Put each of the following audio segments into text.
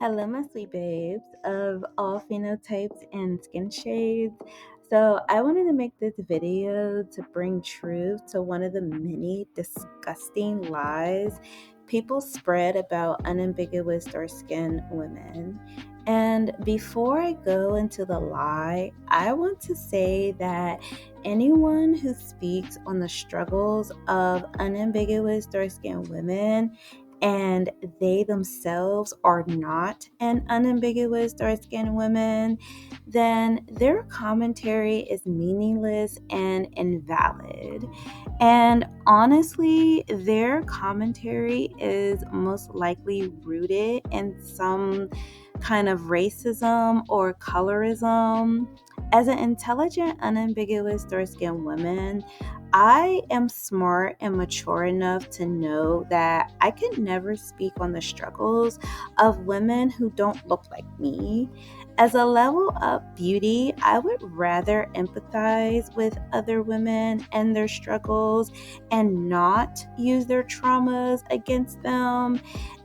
Hello, my sweet babes of all phenotypes and skin shades. So, I wanted to make this video to bring truth to one of the many disgusting lies people spread about unambiguous dark skinned women. And before I go into the lie, I want to say that anyone who speaks on the struggles of unambiguous dark skinned women and they themselves are not an unambiguous dark skinned woman, then their commentary is meaningless and invalid. And honestly, their commentary is most likely rooted in some kind of racism or colorism. As an intelligent, unambiguous dark skinned woman, I am smart and mature enough to know that I can never speak on the struggles of women who don't look like me. As a level up beauty, I would rather empathize with other women and their struggles and not use their traumas against them.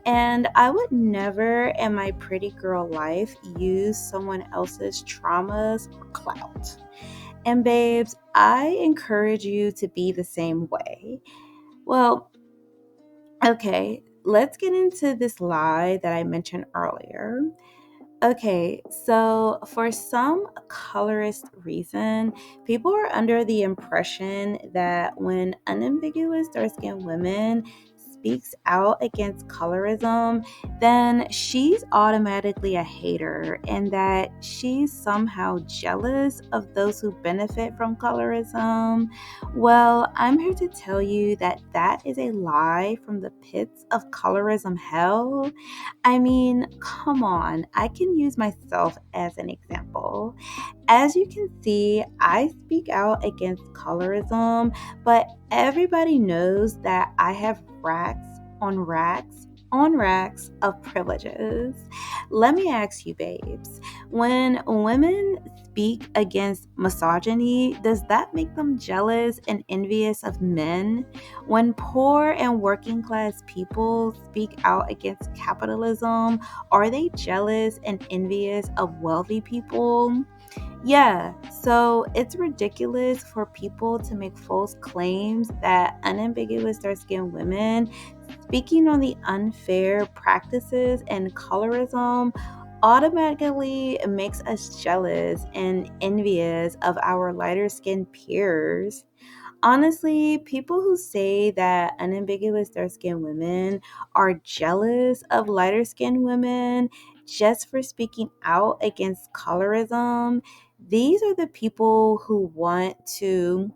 And I would never in my pretty girl life use someone else's traumas for clout. And babes, I encourage you to be the same way. Well, okay, let's get into this lie that I mentioned earlier. Okay, so for some colorist reason, people are under the impression that when unambiguous dark skinned women speaks out against colorism, then she's automatically a hater and that she's somehow jealous of those who benefit from colorism. Well, I'm here to tell you that that is a lie from the pits of colorism hell. I mean, come on, I can use myself as an example. As you can see, I speak out against colorism, but everybody knows that I have racks of privileges. Let me ask you, babes, when women speak against misogyny, does that make them jealous and envious of men? When poor and working class people speak out against capitalism, are they jealous and envious of wealthy people? Yeah, so it's ridiculous for people to make false claims that unambiguous dark skinned women speaking on the unfair practices and colorism automatically makes us jealous and envious of our lighter skinned peers. Honestly, people who say that unambiguous dark skinned women are jealous of lighter skinned women just for speaking out against colorism, these are the people who want to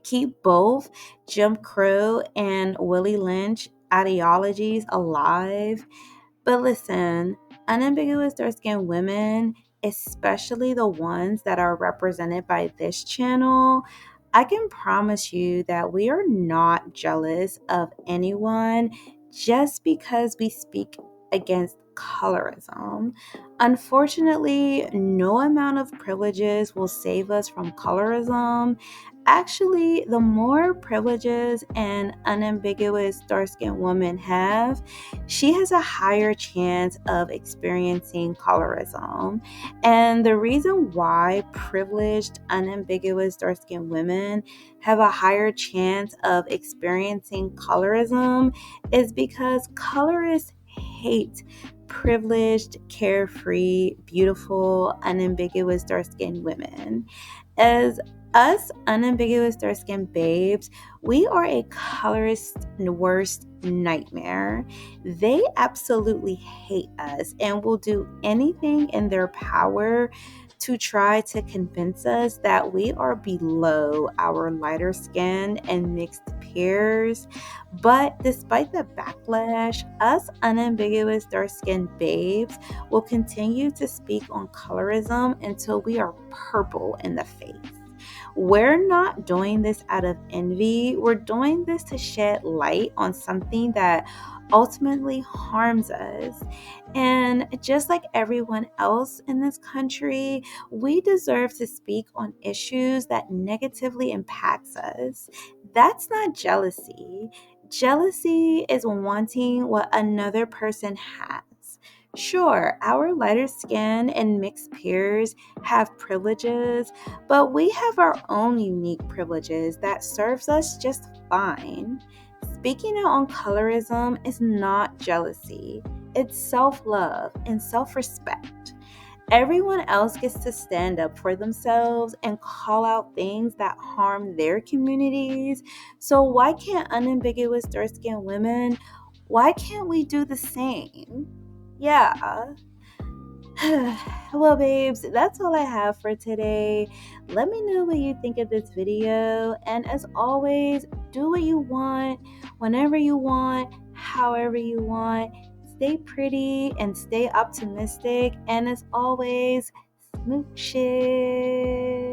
keep both Jim Crow and Willie Lynch ideologies alive. But listen, unambiguous dark skinned women, especially the ones that are represented by this channel, I can promise you that we are not jealous of anyone just because we speak against colorism. Unfortunately, no amount of privileges will save us from colorism. Actually, the more privileges an unambiguous dark skinned woman have, she has a higher chance of experiencing colorism. And the reason why privileged, unambiguous dark skinned women have a higher chance of experiencing colorism is because colorists hate privileged, carefree, beautiful, unambiguous dark skinned women. As us unambiguous dark skinned babes, we are a colorist's worst nightmare. They absolutely hate us and will do anything in their power to try to convince us that we are below our lighter skin and mixed peers. But despite the backlash, us unambiguous dark skinned babes will continue to speak on colorism until we are purple in the face. We're not doing this out of envy. We're doing this to shed light on something that ultimately harms us. And just like everyone else in this country, we deserve to speak on issues that negatively impacts us. That's not jealousy. Jealousy is wanting what another person has. Sure, our lighter skin and mixed peers have privileges, but we have our own unique privileges that serves us just fine. Speaking out on colorism is not jealousy. It's self-love and self-respect. Everyone else gets to stand up for themselves and call out things that harm their communities. So why can't unambiguous dark-skinned women, why can't we do the same? Yeah. Well, babes, that's all I have for today. Let me know what you think of this video. And as always, do what you want, whenever you want, however you want. Stay pretty and stay optimistic. And as always, smooches.